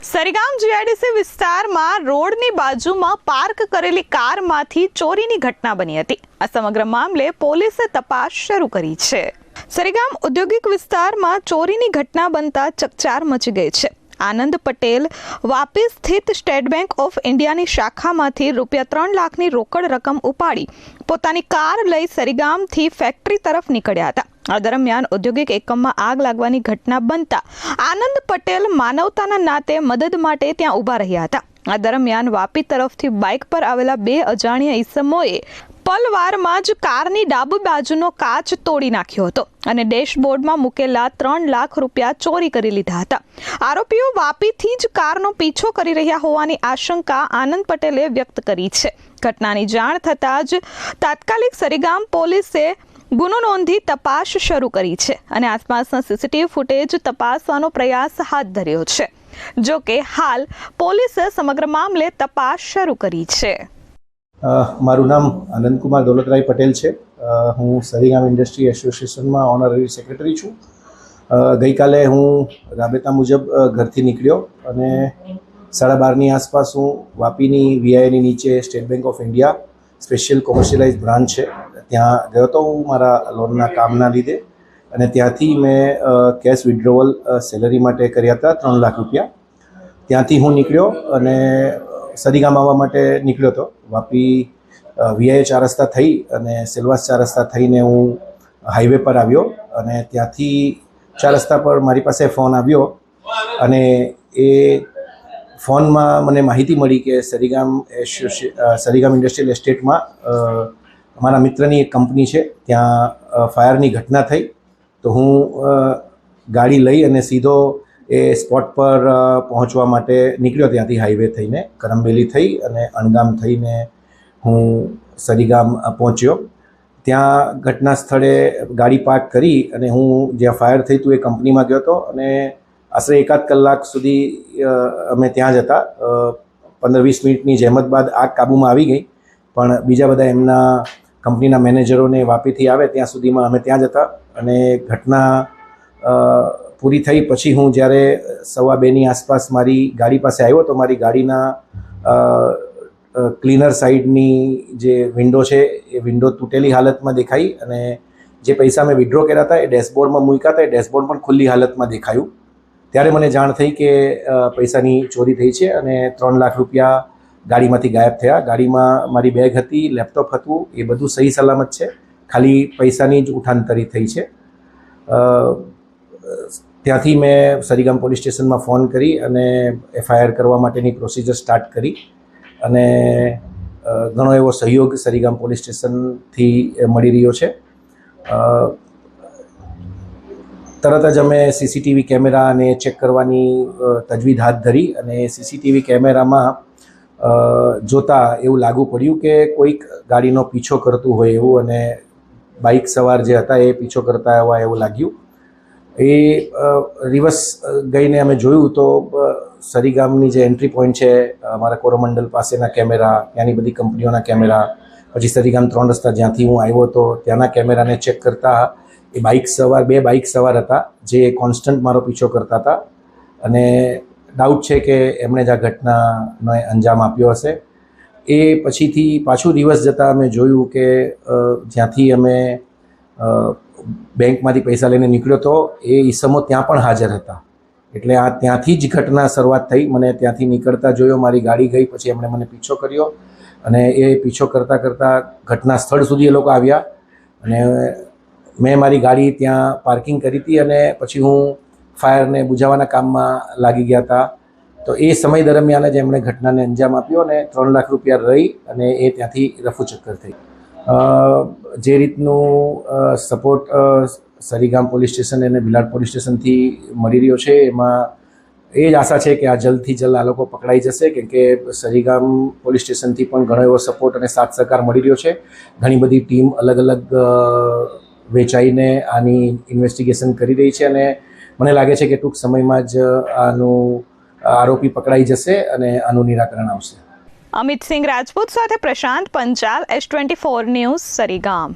Sarigam GIDC વિસ્તારમાં રોડની બાજુમાં પાર્ક કરેલી કારમાંથી ચોરીની ઘટના બની હતી। આ સમગ્ર મામલે પોલીસે તપાસ શરૂ કરી છે। સરીગામ ઔદ્યોગિક વિસ્તારમાં ચોરીની ઘટના બનતા ચકચાર મચી ગઈ છે। આનંદ પટેલ વાપી સ્થિત સ્ટેટ બેંક ઓફ ઇન્ડિયાની શાખામાંથી ₹3 લાખની રોકડ રકમ ઉપાડી પોતાની કાર લઈ સરીગામથી ફેક્ટરી તરફ નીકળ્યા હતા। આ દરમિયાન ઔદ્યોગિક એકમમાં આગ લાગવાની ઘટના બનતા આનંદ પટેલ માનવતાના નાતે મદદ માટે ત્યાં ઊભા રહ્યા હતા। આ દરમિયાન વાપી તરફથી બાઇક પર આવેલા 2 અજાણ્યા ઈસમોએ પલવારમાં જ કારની ડાબી બાજુનો કાચ તોડી નાખ્યો હતો અને ડેશબોર્ડમાં મૂકેલા ₹3 લાખ ચોરી કરી લીધા હતા। આરોપીઓ વાપીથી જ કારનો પીછો કરી રહ્યા હોવાની આશંકા આનંદ પટેલે વ્યક્ત કરી છે। ઘટનાની જાણ થતાં જ તાત્કાલિક સરીગામ પોલીસે ગુનો નોંધી તપાસ શરૂ કરી છે અને આસપાસના સીસીટીવી ફૂટેજ તપાસવાનો પ્રયાસ હાથ ધર્યો છે। જો કે હાલ પોલીસે સમગ્ર મામલે તપાસ શરૂ કરી છે। મારું નામ આનંદકુમાર દોલતરાય પટેલ છે। હું સરીગામ ઇન્ડસ્ટ્રી એસોસિએશનમાં ઓનરરી સેક્રેટરી છું। ગઈકાલે હું રાબેતા મુજબ ઘરથી નીકળ્યો અને 12:30ની આસપાસ હું વાપીની વીઆઈની નીચે state bank of India special commercialise branch છે ત્યાં ગયો હતો હું મારા લોનના કામના લીધે અને ત્યાંથી મેં કેશ વિડ્રોવલ સેલરી માટે કર્યા હતા ₹3 લાખ। ત્યાંથી હું નીકળ્યો અને સરીગામ આવવા માટે નીકળ્યો હતો। વાપી વીઆઈ 4 રસ્તા થઈ અને સેલવાસ 4 રસ્તા થઈને હું હાઈવે પર આવ્યો અને ત્યાંથી 4 રસ્તા પર મારી પાસે ફોન આવ્યો અને એ ફોનમાં મને માહિતી મળી કે સરીગામ ઇન્ડસ્ટ્રીયલ એસ્ટેટમાં અમારા મિત્રની એક કંપની છે ત્યાં ફાયરની ઘટના થઈ। તો હું ગાડી લઈ અને સીધો એ સ્પોટ પર પહોંચવા માટે નીકળ્યો ત્યાંથી હાઈવે થઈને કરમબેલી થઈ અને અણગામ થઈને હું સરીગામ પહોંચ્યો। ત્યાં ઘટના સ્થળે ગાડી પાર્ક કરી અને હું જ્યાં ફાયર થઈ હતું એ કંપનીમાં ગયો હતો અને આશરે 1.5 કલાક સુધી અમે ત્યાં જ હતા। 15-20 મિનિટની જહેમત બાદ આગ કાબૂમાં આવી ગઈ, પણ બીજા બધા એમના કંપનીના મેનેજરોને વાપીથી આવે ત્યાં સુધીમાં અમે ત્યાં જ હતા અને ઘટના પૂરી થઈ પછી હું જ્યારે 2:15ની આસપાસ મારી ગાડી પાસે આવ્યો તો મારી ગાડીના ક્લીનર સાઈડની જે વિન્ડો છે એ વિન્ડો તૂટેલી હાલતમાં દેખાઈ અને જે પૈસા મેં વિડ્રો કર્યા હતા એ ડેશબોર્ડમાં મૂક્યા હતા એ ડેશબોર્ડ પણ ખુલ્લી હાલતમાં દેખાયું। ત્યારે મને જાણ થઈ કે પૈસાની ચોરી થઈ છે અને ₹3 લાખ ગાડીમાંથી ગાયબ થયા। ગાડીમાં મારી બેગ હતી, લેપટોપ હતું, એ બધું સહી સલામત છે, ખાલી પૈસાની જ ઉઠાંતરી થઈ છે। ત્યાંથી મેં સરીગામ પોલીસ સ્ટેશનમાં ફોન કરી અને FIR કરવા માટેની પ્રોસિજર સ્ટાર્ટ કરી અને ઘણો એવો સહયોગ સરીગામ પોલીસ સ્ટેશનથી મળી રહ્યો છે। તરત જ અમે સીસીટીવી કેમેરાને ચેક કરવાની તજવીજ હાથ ધરી અને સીસીટીવી કેમેરામાં જોતાં એવું લાગુ પડ્યું કે કોઈક ગાડીનો પીછો કરતું હોય એવું અને બાઇક સવાર જે હતા એ પીછો કરતા હોય એવું લાગ્યું। એ રિવર્સ ગઈને અમે જોયું તો સરીગામની જે એન્ટ્રી પોઈન્ટ છે અમારા કોરોમંડલ પાસેના કેમેરા, ત્યાંની બધી કંપનીઓના કેમેરા, પછી સરીગામ 3 રસ્તા જ્યાંથી હું આવ્યો હતો ત્યાંના કેમેરાને ચેક કરતા એ બે બાઇક સવાર હતા જે કોન્સ્ટન્ટ મારો પીછો કરતા હતા અને ડાઉટ છે કે એમણે જ આ ઘટનાનો અંજામ આપ્યો હશે। એ પછીથી પાછું રિવર્સ જતાં અમે જોયું કે જ્યાંથી અમે બેંકમાંથી પૈસા લઈને નીકળ્યો હતો એ ઈસમો ત્યાં પણ હાજર હતા, એટલે આ ત્યાંથી જ ઘટના શરૂઆત થઈ। મને ત્યાંથી નીકળતા જોયો, મારી ગાડી ગઈ, પછી એમણે મને પીછો કર્યો અને એ પીછો કરતાં ઘટના સ્થળ સુધી એ લોકો આવ્યા અને મેં મારી ગાડી ત્યાં પાર્કિંગ કરી હતી અને પછી હું ફાયરને બુઝાવવાના કામમાં લાગી ગયા હતા। તો એ સમય દરમિયાન જ એમણે ઘટનાને અંજામ આપ્યો અને ₹3 લાખ રહી અને એ ત્યાંથી રફુચક્કર થઈ। જે રીતનું સપોર્ટ સરીગામ પોલીસ સ્ટેશન અને ભિલાડ પોલીસ સ્ટેશનથી મળી રહ્યો છે એમાં એ જ આશા છે કે આ જલ્દથી જલ્દ આ લોકો પકડાઈ જશે, કેમ કે સરીગામ પોલીસ સ્ટેશનથી પણ ઘણો એવો સપોર્ટ અને સાથ સહકાર મળી રહ્યો છે। ઘણી બધી ટીમ અલગ અલગ વેચાઈને આની ઇન્વેસ્ટિગેશન કરી રહી છે અને મને લાગે છે કે ટૂંક સમયમાં જ આનું આરોપી પકડાઈ જશે અને આનું નિરાકરણ આવશે। અમિત સિંહ રાજપૂત સાથે પ્રશાંત પંચાલ, S24 ન્યૂઝ, સરીગામ।